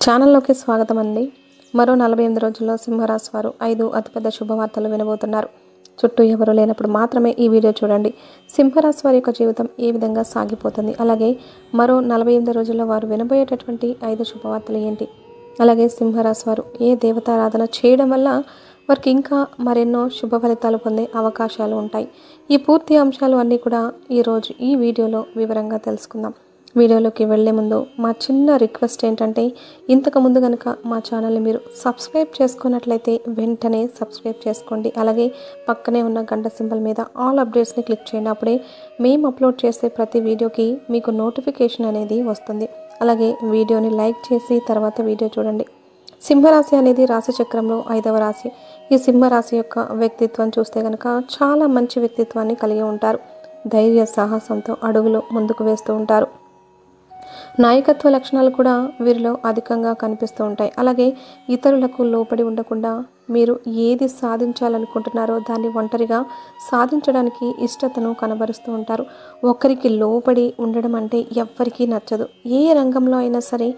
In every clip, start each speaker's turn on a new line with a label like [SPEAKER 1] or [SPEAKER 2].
[SPEAKER 1] ఛానల్లోకి స్వాగతం అండి. మరో 48 రోజుల్లో సింహరాశి వారు 5 అతిపెద్ద శుభవార్తలు వినబోతున్నారు. చుట్టూ ఎవరు లేనప్పుడు మాత్రమే ఈ వీడియో చూడండి. సింహరాశి వారి యొక్క జీవితం ఏ విధంగా సాగిపోతుంది, అలాగే మరో 48 రోజుల్లో వారు వినబోయేటటువంటి 5 శుభవార్తలు ఏంటి, అలాగే సింహరాశి వారు ఏ దేవతారాధన చేయడం వల్ల వారికి ఇంకా మరెన్నో శుభ ఫలితాలు పొందే అవకాశాలు ఉంటాయి. ఈ పూర్తి అంశాలు అన్నీ కూడా ఈరోజు ఈ వీడియోలో వివరంగా తెలుసుకుందాం. వీడియోలోకి వెళ్లే ముందు మా చిన్న రిక్వెస్ట్ ఏంటంటే, ఇంతకు ముందు కనుక మా ఛానల్ని మీరు సబ్స్క్రైబ్ చేసుకున్నట్లయితే వెంటనే సబ్స్క్రైబ్ చేసుకోండి. అలాగే పక్కనే ఉన్న గంట సింబల్ మీద ఆల్ అప్డేట్స్ని క్లిక్ చేయండి. అప్పుడే మేము అప్లోడ్ చేసే ప్రతి వీడియోకి మీకు నోటిఫికేషన్ అనేది వస్తుంది. అలాగే వీడియోని లైక్ చేసి తర్వాత వీడియో చూడండి. సింహరాశి అనేది రాశి చక్రంలో 5వ రాశి. ఈ సింహరాశి యొక్క వ్యక్తిత్వం చూస్తే కనుక చాలా మంచి వ్యక్తిత్వాన్ని కలిగి ఉంటారు. ధైర్య సాహసంతో అడుగులు ముందుకు వేస్తూ ఉంటారు. నాయకత్వ లక్షణాలు కూడా వీరిలో అధికంగా కనిపిస్తూ ఉంటాయి. అలాగే ఇతరులకు లోపడి ఉండకుండా మీరు ఏది సాధించాలనుకుంటున్నారో దాన్ని ఒంటరిగా సాధించడానికి ఇష్టతను కనబరుస్తూ ఉంటారు. ఒకరికి లోబడి ఉండడం అంటే ఎవ్వరికీ నచ్చదు. ఏ రంగంలో అయినా సరే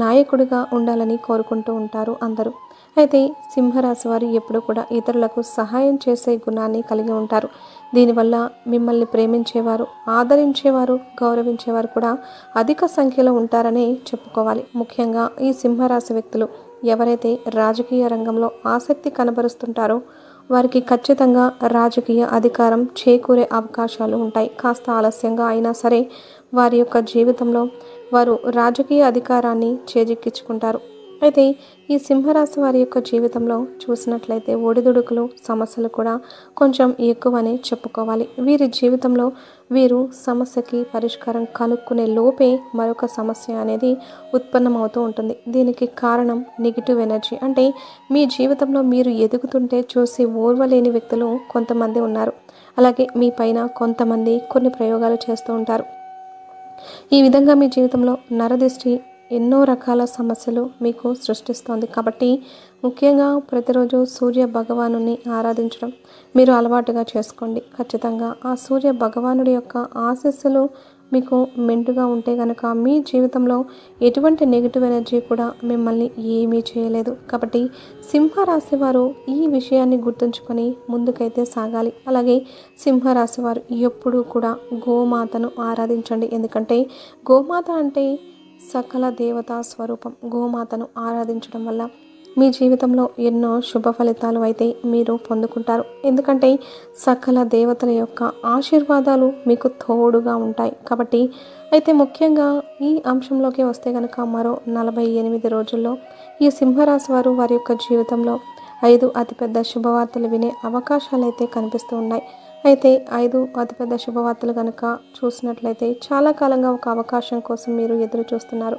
[SPEAKER 1] నాయకుడిగా ఉండాలని కోరుకుంటూ ఉంటారు అందరూ. అయితే సింహరాశి వారు ఎప్పుడూ కూడా ఇతరులకు సహాయం చేసే గుణాన్ని కలిగి ఉంటారు. దీనివల్ల మిమ్మల్ని ప్రేమించేవారు, ఆదరించేవారు, గౌరవించేవారు కూడా అధిక సంఖ్యలో ఉంటారని చెప్పుకోవాలి. ముఖ్యంగా ఈ సింహరాశి వ్యక్తులు ఎవరైతే రాజకీయ రంగంలో ఆసక్తి కనబరుస్తుంటారో వారికి ఖచ్చితంగా రాజకీయ అధికారం చేకూరే అవకాశాలు ఉంటాయి. కాస్త ఆలస్యంగా అయినా సరే వారి యొక్క జీవితంలో వారు రాజకీయ అధికారాన్ని చేజిక్కించుకుంటారు. అయితే ఈ సింహరాశి వారి యొక్క జీవితంలో చూసినట్లయితే ఒడిదుడుకులు, సమస్యలు కూడా కొంచెం ఎక్కువనే చెప్పుకోవాలి. వీరి జీవితంలో వీరు సమస్యకి పరిష్కారం కనుక్కునే లోపే మరొక సమస్య అనేది ఉత్పన్నమవుతూ ఉంటుంది. దీనికి కారణం నెగిటివ్ ఎనర్జీ. అంటే మీ జీవితంలో మీరు ఎదుగుతుంటే చూసి ఓర్వలేని వ్యక్తులు కొంతమంది ఉన్నారు. అలాగే మీ పైన కొంతమంది కొన్ని ప్రయోగాలు చేస్తూ ఉంటారు. ఈ విధంగా మీ జీవితంలో నరదిష్టి ఎన్నో రకాల సమస్యలు మీకు సృష్టిస్తోంది. కాబట్టి ముఖ్యంగా ప్రతిరోజు సూర్య భగవానుని ఆరాధించడం మీరు అలవాటుగా చేసుకోండి. ఖచ్చితంగా ఆ సూర్య భగవానుడి యొక్క ఆశీస్సులు మీకు మెండుగా ఉంటే కనుక మీ జీవితంలో ఎటువంటి నెగిటివ్ ఎనర్జీ కూడా మిమ్మల్ని ఏమీ చేయలేదు. కాబట్టి సింహరాశి వారు ఈ విషయాన్ని గుర్తుంచుకొని ముందుకైతే సాగాలి. అలాగే సింహరాశి వారు ఎప్పుడూ కూడా గోమాతను ఆరాధించండి. ఎందుకంటే గోమాత అంటే సకల దేవతా స్వరూపం. గోమాతను ఆరాధించడం వల్ల మీ జీవితంలో ఎన్నో శుభ ఫలితాలు అయితే మీరు పొందుకుంటారు. ఎందుకంటే సకల దేవతల యొక్క ఆశీర్వాదాలు మీకు తోడుగా ఉంటాయి. కాబట్టి అయితే ముఖ్యంగా ఈ అంశంలోకి వస్తే కనుక మరో 48 రోజుల్లో ఈ సింహరాశి వారు వారి యొక్క జీవితంలో 5 అతిపెద్ద శుభవార్తలు వినే అవకాశాలు అయితే కనిపిస్తూ ఉన్నాయి. అయితే 5 అతిపెద్ద శుభవార్తలు కనుక చూసినట్లయితే చాలా కాలంగా ఒక అవకాశం కోసం మీరు ఎదురు చూస్తున్నారు.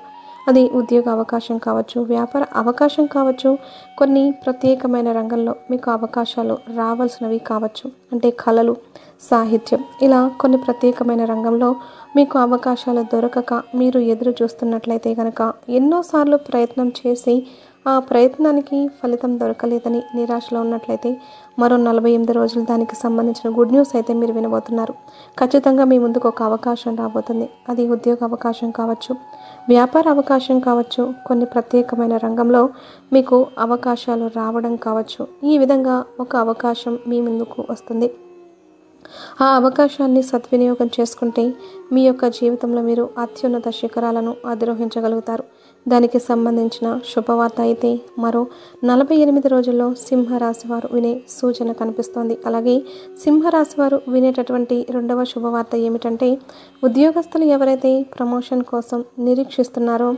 [SPEAKER 1] అది ఉద్యోగ అవకాశం కావచ్చు, వ్యాపార అవకాశం కావచ్చు, కొన్ని ప్రత్యేకమైన రంగంలో మీకు అవకాశాలు రావాల్సినవి కావచ్చు. అంటే కళలు, సాహిత్యం, ఇలా కొన్ని ప్రత్యేకమైన రంగంలో మీకు అవకాశాలు దొరకక మీరు ఎదురు చూస్తున్నట్లయితే కనుక ఎన్నోసార్లు ప్రయత్నం చేసి ఆ ప్రయత్నానికి ఫలితం దొరకలేదని నిరాశలో ఉన్నట్లయితే మరో 48 రోజులు దానికి సంబంధించిన గుడ్ న్యూస్ అయితే మీరు వినబోతున్నారు. ఖచ్చితంగా మీ ముందుకు ఒక అవకాశం రాబోతుంది. అది ఉద్యోగ అవకాశం కావచ్చు, వ్యాపార అవకాశం కావచ్చు, కొన్ని ప్రత్యేకమైన రంగంలో మీకు అవకాశాలు రావడం కావచ్చు. ఈ విధంగా ఒక అవకాశం మీ ముందుకు వస్తుంది. ఆ అవకాశాన్ని సద్వినియోగం చేసుకుంటే మీ యొక్క జీవితంలో మీరు అత్యున్నత శిఖరాలను అధిరోహించగలుగుతారు. దానికి సంబంధించిన శుభవార్త అయితే మరో 48 రోజుల్లో సింహరాశి వారు వినే సూచన కనిపిస్తోంది. అలాగే సింహరాశి వారు వినేటటువంటి రెండవ శుభవార్త ఏమిటంటే, ఉద్యోగస్తులు ఎవరైతే ప్రమోషన్ కోసం నిరీక్షిస్తున్నారో,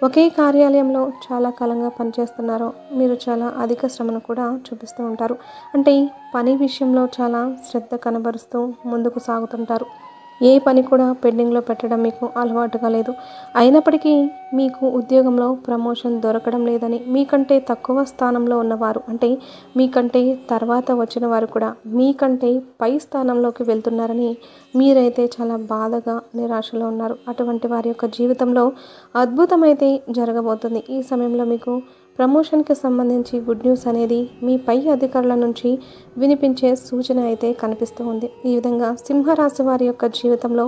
[SPEAKER 1] ఒకే కార్యాలయంలో చాలా కాలంగా పనిచేస్తున్నారో మీరు చాలా అధిక శ్రమను కూడా చూపిస్తూ ఉంటారు. అంటే పని విషయంలో చాలా శ్రద్ధ కనబరుస్తూ ముందుకు సాగుతుంటారు. ఏ పని కూడా పెండింగ్లో పెట్టడం మీకు అలవాటుగా లేదు. అయినప్పటికీ మీకు ఉద్యోగంలో ప్రమోషన్ దొరకడం లేదని, మీకంటే తక్కువ స్థానంలో ఉన్నవారు, అంటే మీకంటే తర్వాత వచ్చిన వారు కూడా మీకంటే పై స్థానంలోకి వెళ్తున్నారని మీరైతే చాలా బాధగా నిరాశలో ఉన్నారు. అటువంటి వారి యొక్క జీవితంలో అద్భుతమైతే జరగబోతుంది. ఈ సమయంలో మీకు ప్రమోషన్కి సంబంధించి గుడ్ న్యూస్ అనేది మీ పై అధికారుల నుంచి వినిపించే సూచన అయితే కనిపిస్తూ ఉంది. ఈ విధంగా సింహరాశి వారి యొక్క జీవితంలో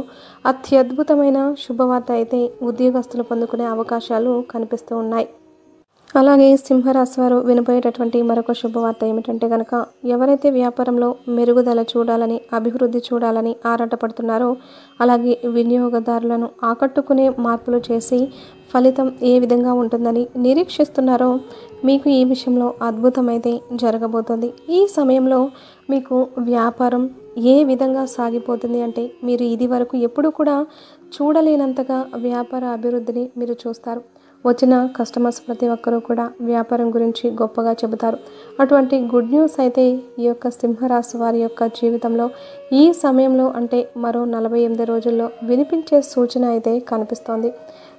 [SPEAKER 1] అత్యద్భుతమైన శుభవార్త అయితే ఉద్యోగస్తులు పొందుకునే అవకాశాలు కనిపిస్తూ ఉన్నాయి. అలాగే సింహరాశి వారు వినబోయేటటువంటి మరొక శుభవార్త ఏమిటంటే కనుక, ఎవరైతే వ్యాపారంలో మెరుగుదల చూడాలని, అభివృద్ధి చూడాలని ఆరాటపడుతున్నారో, అలాగే వినియోగదారులను ఆకట్టుకునే మార్పులు చేసి ఫలితం ఏ విధంగా ఉంటుందని నిరీక్షిస్తున్నారో, మీకు ఈ విషయంలో అద్భుతమైతే జరగబోతోంది. ఈ సమయంలో మీకు వ్యాపారం ఏ విధంగా సాగిపోతుంది అంటే, మీరు ఇది వరకు ఎప్పుడు కూడా చూడలేనంతగా వ్యాపార అభివృద్ధిని మీరు చూస్తారు. వచ్చిన కస్టమర్స్ ప్రతి ఒక్కరూ కూడా వ్యాపారం గురించి గొప్పగా చెబుతారు. అటువంటి గుడ్ న్యూస్ అయితే ఈ యొక్క సింహరాశి వారి యొక్క జీవితంలో ఈ సమయంలో అంటే మరో 48 రోజుల్లో వినిపించే సూచన అయితే కనిపిస్తోంది.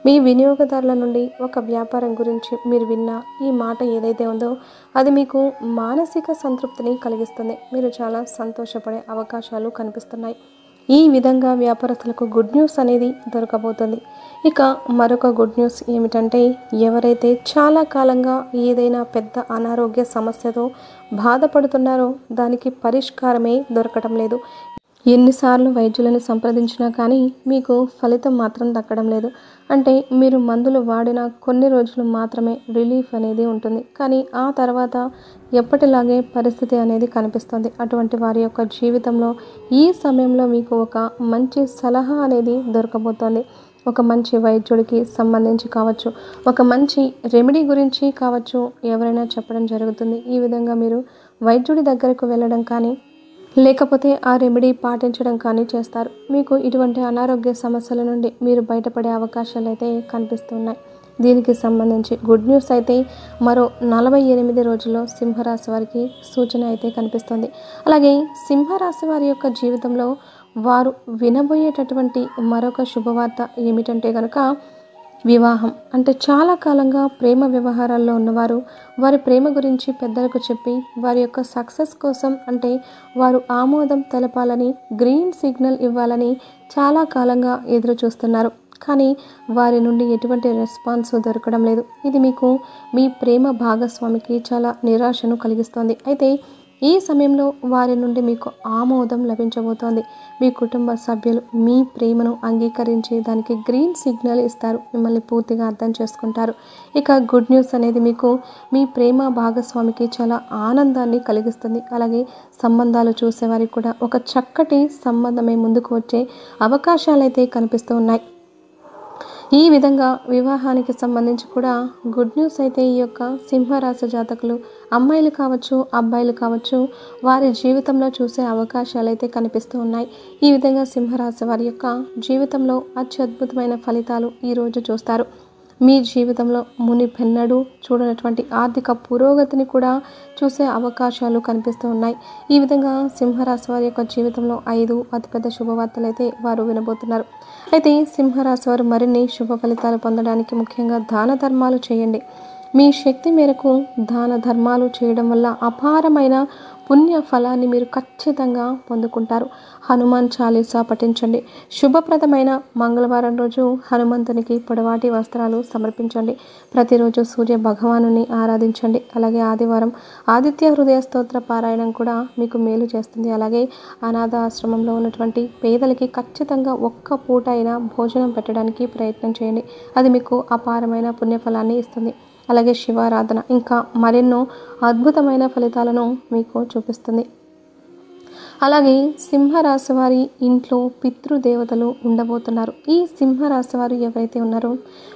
[SPEAKER 1] మీ వినియోగదారుల నుండి ఒక వ్యాపారం గురించి మీరు విన్న ఈ మాట ఏదైతే ఉందో అది మీకు మానసిక సంతృప్తిని కలిగిస్తుంది. మీరు చాలా సంతోషపడే అవకాశాలు కనిపిస్తున్నాయి. ఈ విధంగా వ్యాపారస్తులకు గుడ్ న్యూస్ అనేది దొరకబోతుంది. ఇక మరొక గుడ్ న్యూస్ ఏమిటంటే, ఎవరైతే చాలా కాలంగా ఏదైనా పెద్ద అనారోగ్య సమస్యతో బాధపడుతున్నారో దానికి పరిష్కారమే దొరకటం లేదు. ఎన్నిసార్లు వైద్యులను సంప్రదించినా కానీ మీకు ఫలితం మాత్రం దక్కడం లేదు. అంటే మీరు మందులు వాడిన కొన్ని రోజులు మాత్రమే రిలీఫ్ అనేది ఉంటుంది, కానీ ఆ తర్వాత ఎప్పటిలాగే పరిస్థితి అనేది కనిపిస్తుంది. అటువంటి వారి యొక్క జీవితంలో ఈ సమయంలో మీకు ఒక మంచి సలహా అనేది దొరకబోతోంది. ఒక మంచి వైద్యుడికి సంబంధించి కావచ్చు, ఒక మంచి రెమెడీ గురించి కావచ్చు, ఎవరైనా చెప్పడం జరుగుతుంది. ఈ విధంగా మీరు వైద్యుడి దగ్గరకు వెళ్ళడం కానీ లేకపోతే ఆ రెమెడీ పాటించడం కానీ చేస్తారు. మీకు ఇటువంటి అనారోగ్య సమస్యల నుండి మీరు బయటపడే అవకాశాలు అయితే కనిపిస్తున్నాయి. దీనికి సంబంధించి గుడ్ న్యూస్ అయితే మరో 48 రోజుల్లో సింహరాశి వారికి సూచన అయితే కనిపిస్తుంది. అలాగే సింహరాశి వారి యొక్క జీవితంలో వారు వినబోయేటటువంటి మరొక శుభవార్త ఏమిటంటే కనుక, వివాహం. అంటే చాలా కాలంగా ప్రేమ వ్యవహారాల్లో ఉన్నవారు వారి ప్రేమ గురించి పెద్దలకు చెప్పి వారి యొక్క సక్సెస్ కోసం అంటే వారు ఆమోదం తెలపాలని, గ్రీన్ సిగ్నల్ ఇవ్వాలని చాలా కాలంగా ఎదురు చూస్తున్నారు. కానీ వారి నుండి ఎటువంటి రెస్పాన్స్ దొరకడం లేదు. ఇది మీకు మీ ప్రేమ భాగస్వామికి చాలా నిరాశను కలిగిస్తోంది. అయితే ఈ సమయంలో వారి నుండి మీకు ఆమోదం లభించబోతోంది. మీ కుటుంబ సభ్యులు మీ ప్రేమను అంగీకరించి దానికి గ్రీన్ సిగ్నల్ ఇస్తారు. మిమ్మల్ని పూర్తిగా అర్థం చేసుకుంటారు. ఇక గుడ్ న్యూస్ అనేది మీకు మీ ప్రేమ భాగస్వామికి చాలా ఆనందాన్ని కలిగిస్తుంది. అలాగే సంబంధాలు చూసేవారికి కూడా ఒక చక్కటి సంబంధమే ముందుకు వచ్చే అవకాశాలైతే కనిపిస్తూ ఉన్నాయి. ఈ విధంగా వివాహానికి సంబంధించి కూడా గుడ్ న్యూస్ అయితే ఈ యొక్క సింహరాశి జాతకులు అమ్మాయిలు కావచ్చు, అబ్బాయిలు కావచ్చు, వారి జీవితంలో చూసే అవకాశాలు అయితే కనిపిస్తూ ఉన్నాయి. ఈ విధంగా సింహరాశి వారి యొక్క జీవితంలో అత్యద్భుతమైన ఫలితాలు ఈరోజు చూస్తారు. మీ జీవితంలో మునిపెన్నడూ చూడనటువంటి ఆర్థిక పురోగతిని కూడా చూసే అవకాశాలు కనిపిస్తూ ఉన్నాయి. ఈ విధంగా సింహరాశి వారి యొక్క జీవితంలో 5 అతిపెద్ద శుభవార్తలు అయితే వారు వినబోతున్నారు. అయితే సింహరాశి వారు మరిన్ని శుభ ఫలితాలు పొందడానికి ముఖ్యంగా దాన ధర్మాలు చేయండి. మీ శక్తి మేరకు దాన ధర్మాలు చేయడం వల్ల అపారమైన పుణ్య ఫలాన్ని మీరు ఖచ్చితంగా పొందుకుంటారు. హనుమాన్ చాలీసా పఠించండి. శుభప్రదమైన మంగళవారం రోజు హనుమంతునికి పొడవాటి వస్త్రాలు సమర్పించండి. ప్రతిరోజు సూర్య భగవానుని ఆరాధించండి. అలాగే ఆదివారం ఆదిత్య హృదయ స్తోత్ర పారాయణం కూడా మీకు మేలు చేస్తుంది. అలాగే అనాథ ఆశ్రమంలో ఉన్నటువంటి పేదలకి ఖచ్చితంగా ఒక్క పూట అయినా భోజనం పెట్టడానికి ప్రయత్నం చేయండి. అది మీకు అపారమైన పుణ్యఫలాన్ని ఇస్తుంది. అలాగే శివారాధన ఇంకా మరెన్నో అద్భుతమైన ఫలితాలను మీకు చూపిస్తుంది. అలాగే సింహరాశి వారి ఇంట్లో పితృదేవతలు ఉండబోతున్నారు. ఈ సింహరాశి వారు ఎవరైతే ఉన్నారో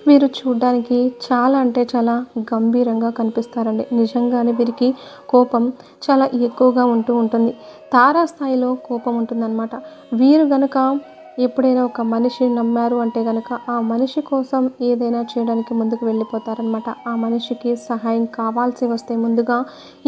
[SPEAKER 1] వీరు చూడడానికి చాలా అంటే చాలా గంభీరంగా కనిపిస్తారండి. నిజంగానే వీరికి కోపం చాలా ఎక్కువగా ఉంటుంది. తారాస్థాయిలో కోపం ఉంటుందన్నమాట. వీరు గనక ఎప్పుడైనా ఒక మనిషిని నమ్మారు అంటే కనుక ఆ మనిషి కోసం ఏదైనా చేయడానికి ముందుకు వెళ్ళిపోతారనమాట. ఆ మనిషికి సహాయం కావాల్సి వస్తే ముందుగా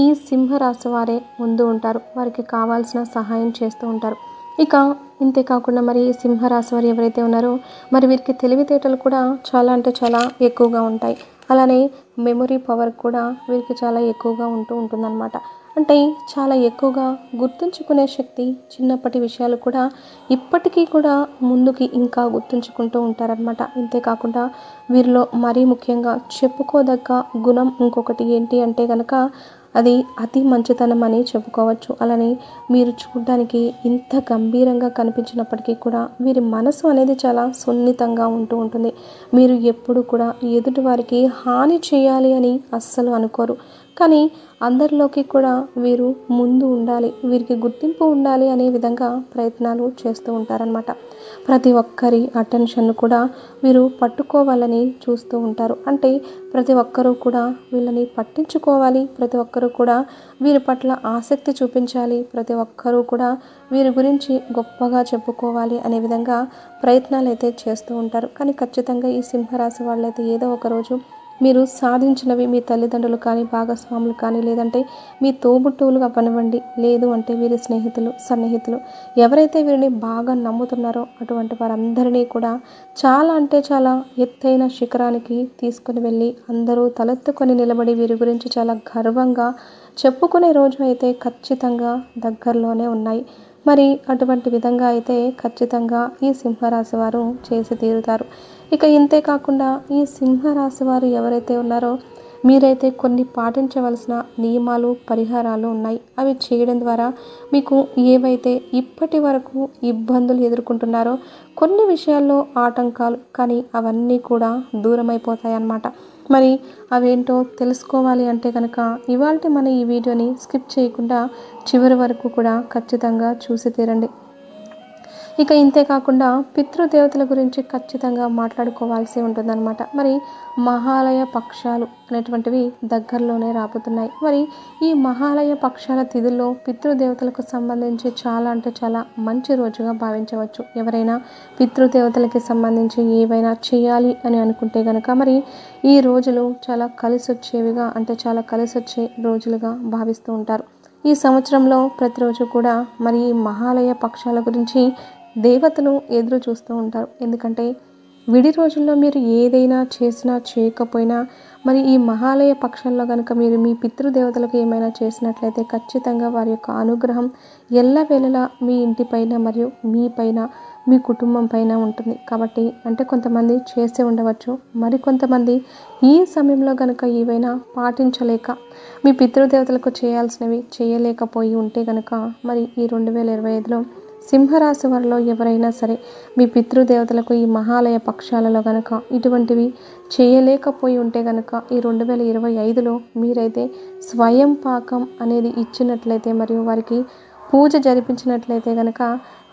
[SPEAKER 1] ఈ సింహరాశి వారే ముందు ఉంటారు. వారికి కావాల్సిన సహాయం చేస్తూ ఉంటారు. ఇక ఇంతే కాకుండా మరి సింహరాశి వారు ఎవరైతే ఉన్నారో మరి వీరికి తెలివితేటలు కూడా చాలా అంటే చాలా ఎక్కువగా ఉంటాయి. అలానే మెమొరీ పవర్ కూడా వీరికి చాలా ఎక్కువగా ఉంటుందన్నమాట. అంటే చాలా ఎక్కువగా గుర్తుంచుకునే శక్తి, చిన్నప్పటి విషయాలు కూడా ఇప్పటికీ కూడా ముందుకి ఇంకా గుర్తుంచుకుంటూ ఉంటారనమాట. ఇంతేకాకుండా వీరిలో మరీ ముఖ్యంగా చెప్పుకోదగ్గ గుణం ఇంకొకటి ఏంటి అంటే కనుక అది అతి మంచితనం అని చెప్పుకోవచ్చు. అలానే మీరు చూడడానికి ఇంత గంభీరంగా కనిపించినప్పటికీ కూడా వీరి మనసు అనేది చాలా సున్నితంగా ఉంటూ ఉంటుంది. మీరు ఎప్పుడు కూడా ఎదుటి వారికి హాని చేయాలి అని అస్సలు అనుకోరు. కానీ అందరిలోకి కూడా వీరు ముందు ఉండాలి, వీరికి గుర్తింపు ఉండాలి అనే విధంగా ప్రయత్నాలు చేస్తూ ఉంటారనమాట. ప్రతి ఒక్కరి అటెన్షన్ కూడా వీరు పట్టుకోవాలని చూస్తూ ఉంటారు. అంటే ప్రతి ఒక్కరూ కూడా వీళ్ళని పట్టించుకోవాలి, ప్రతి ఒక్కరూ కూడా వీరి పట్ల ఆసక్తి చూపించాలి, ప్రతి ఒక్కరూ కూడా వీరి గురించి గొప్పగా చెప్పుకోవాలి అనే విధంగా ప్రయత్నాలు అయితే చేస్తూ ఉంటారు. కానీ ఖచ్చితంగా ఈ సింహరాశి వాళ్ళైతే ఏదో ఒక రోజు మీరు సాధించినవి మీ తల్లిదండ్రులు కానీ, భాగస్వాములు కానీ, లేదంటే మీ తోబుట్టువులుగా పనివ్వండి, లేదు అంటే వీరి స్నేహితులు, సన్నిహితులు ఎవరైతే వీరిని బాగా నమ్ముతున్నారో అటువంటి వారందరినీ కూడా చాలా అంటే చాలా ఎత్తైన శిఖరానికి తీసుకుని వెళ్ళి అందరూ తలెత్తుకొని నిలబడి వీరి గురించి చాలా గర్వంగా చెప్పుకునే రోజు అయితే ఖచ్చితంగా దగ్గరలోనే ఉన్నాయి. మరి అటువంటి విధంగా అయితే ఖచ్చితంగా ఈ సింహరాశి వారు చేసి తీరుతారు. ఇక ఇంతే కాకుండా ఈ సింహరాశి వారు ఎవరైతే ఉన్నారో మీరైతే కొన్ని పాటించవలసిన నియమాలు, పరిహారాలు ఉన్నాయి. అవి చేయడం ద్వారా మీకు ఏవైతే ఇప్పటి వరకు ఇబ్బందులు ఎదుర్కొంటున్నారో కొన్ని విషయాల్లో ఆటంకాలు, కానీ అవన్నీ కూడా దూరమైపోతాయి అన్నమాట. మరి అవేంటో తెలుసుకోవాలి అంటే కనుక ఇవాల్టి మన ఈ వీడియోని స్కిప్ చేయకుండా చివరి వరకు కూడా ఖచ్చితంగా చూసి తీరండి. ఇక ఇంతే కాకుండా పితృదేవతల గురించి ఖచ్చితంగా మాట్లాడుకోవాల్సి ఉంటుందన్నమాట. మరి మహాలయ పక్షాలు అనేటువంటివి దగ్గరలోనే రాబోతున్నాయి. మరి ఈ మహాలయ పక్షాల తిథుల్లో పితృదేవతలకు సంబంధించి చాలా అంటే చాలా మంచి రోజుగా భావించవచ్చు. ఎవరైనా పితృదేవతలకి సంబంధించి ఏవైనా చేయాలి అని అనుకుంటే కనుక మరి ఈ రోజులు చాలా కలిసి వచ్చేవిగా, అంటే చాలా కలిసి వచ్చే రోజులుగా భావిస్తూ ఉంటారు. ఈ సంవత్సరంలో ప్రతిరోజు కూడా మరి ఈ మహాలయ పక్షాల గురించి దేవతలు ఎదురు చూస్తూ ఉంటారు. ఎందుకంటే విడి రోజుల్లో మీరు ఏదైనా చేసినా చేయకపోయినా మరి ఈ మహాలయ పక్షాల్లో కనుక మీరు మీ పితృదేవతలకు ఏమైనా చేసినట్లయితే ఖచ్చితంగా వారి యొక్క అనుగ్రహం ఎల్లవేళలా మీ ఇంటిపైన మరియు మీ పైన, మీ కుటుంబం పైన ఉంటుంది. కాబట్టి అంటే కొంతమంది చేసే ఉండవచ్చు, మరికొంతమంది ఈ సమయంలో కనుక ఏవైనా పాటించలేక మీ పితృదేవతలకు చేయాల్సినవి చేయలేకపోయి ఉంటే కనుక మరి ఈ 2025లో సింహరాశి వారిలో ఎవరైనా సరే మీ పితృదేవతలకు ఈ మహాలయ పక్షాలలో కనుక ఇటువంటివి చేయలేకపోయి ఉంటే కనుక ఈ 2025లో మీరైతే స్వయం పాకం అనేది ఇచ్చినట్లయితే మరియు వారికి పూజ జరిపించినట్లయితే కనుక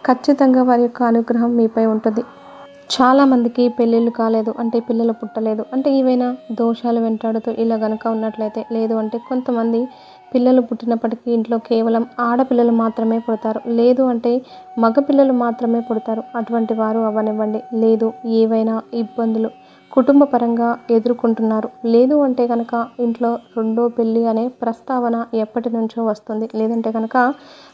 [SPEAKER 1] ఖచ్చితంగా వారి యొక్క అనుగ్రహం మీపై ఉంటుంది. చాలామందికి పెళ్ళిళ్ళు కాలేదు, అంటే పిల్లలు పుట్టలేదు, అంటే ఏవైనా దోషాలు వెంటాడుతూ ఇలా కనుక ఉన్నట్లయితే, లేదు అంటే కొంతమంది పిల్లలు పుట్టినప్పటికీ ఇంట్లో కేవలం ఆడపిల్లలు మాత్రమే పుడతారు, లేదు అంటే మగపిల్లలు మాత్రమే పుడతారు. అటువంటి వారు అవ్వనివ్వండి, లేదు ఏవైనా ఇబ్బందులు కుటుంబ పరంగా ఎదుర్కొంటున్నారు, లేదు అంటే కనుక ఇంట్లో రెండో పెళ్ళి అనే ప్రస్తావన ఎప్పటి నుంచో వస్తుంది, లేదంటే కనుక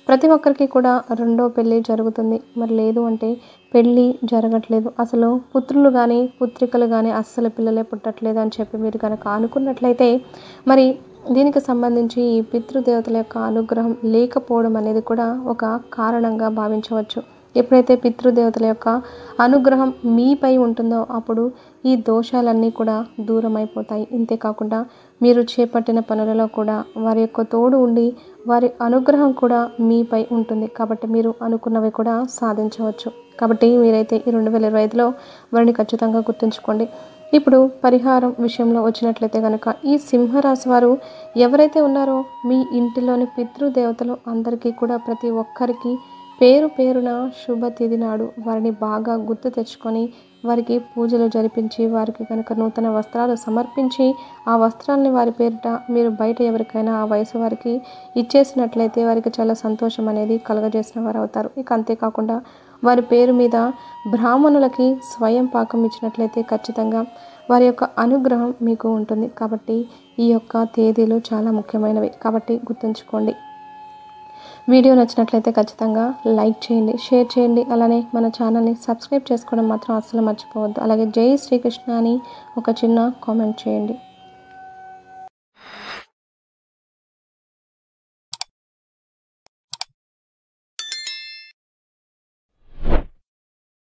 [SPEAKER 1] ప్రతి ఒక్కరికి కూడా రెండో పెళ్ళి జరుగుతుంది, మరి లేదు అంటే పెళ్ళి జరగట్లేదు, అసలు పుత్రులు కానీ పుత్రికలు కానీ అస్సలు పిల్లలే పుట్టట్లేదు అని చెప్పి మీరు కనుక అనుకున్నట్లయితే మరి దీనికి సంబంధించి ఈ పితృదేవతల యొక్క అనుగ్రహం లేకపోవడం అనేది కూడా ఒక కారణంగా భావించవచ్చు. ఎప్పుడైతే పితృదేవతల యొక్క అనుగ్రహం మీపై ఉంటుందో అప్పుడు ఈ దోషాలన్నీ కూడా దూరం అయిపోతాయి. ఇంతేకాకుండా మీరు చేపట్టిన పనులలో కూడా వారి యొక్క తోడు ఉండి వారి అనుగ్రహం కూడా మీపై ఉంటుంది. కాబట్టి మీరు అనుకున్నవి కూడా సాధించవచ్చు. కాబట్టి మీరైతే ఈ 2025లో వారిని ఖచ్చితంగా గుర్తుంచుకోండి. ఇప్పుడు పరిహారం విషయంలో వచ్చినట్లయితే కనుక ఈ సింహరాశి వారు ఎవరైతే ఉన్నారో మీ ఇంటిలోని పితృదేవతలు అందరికీ కూడా ప్రతి ఒక్కరికి పేరు పేరున శుభతిథి నాడు వారిని బాగా గుర్తు తెచ్చుకొని వారికి పూజలు జరిపించి వారికి కనుక నూతన వస్త్రాలు సమర్పించి ఆ వస్త్రాలని వారి పేరిట మీరు బయట ఎవరికైనా ఆ వయసు వారికి ఇచ్చేసినట్లయితే వారికి చాలా సంతోషం అనేది కలగజేసిన వారు అవుతారు. ఇక అంతేకాకుండా వారి పేరు మీద బ్రాహ్మణులకి స్వయం పాకం ఇచ్చినట్లయితే ఖచ్చితంగా వారి యొక్క అనుగ్రహం మీకు ఉంటుంది. కాబట్టి ఈ యొక్క తేదీలు చాలా ముఖ్యమైనవి, కాబట్టి గుర్తుంచుకోండి. వీడియో నచ్చినట్లయితే ఖచ్చితంగా లైక్ చేయండి, షేర్ చేయండి, అలానే మన ఛానల్ని సబ్స్క్రైబ్ చేసుకోవడం మాత్రం అస్సలు మర్చిపోవద్దు. అలాగే జై శ్రీకృష్ణ అని ఒక చిన్న కామెంట్ చేయండి.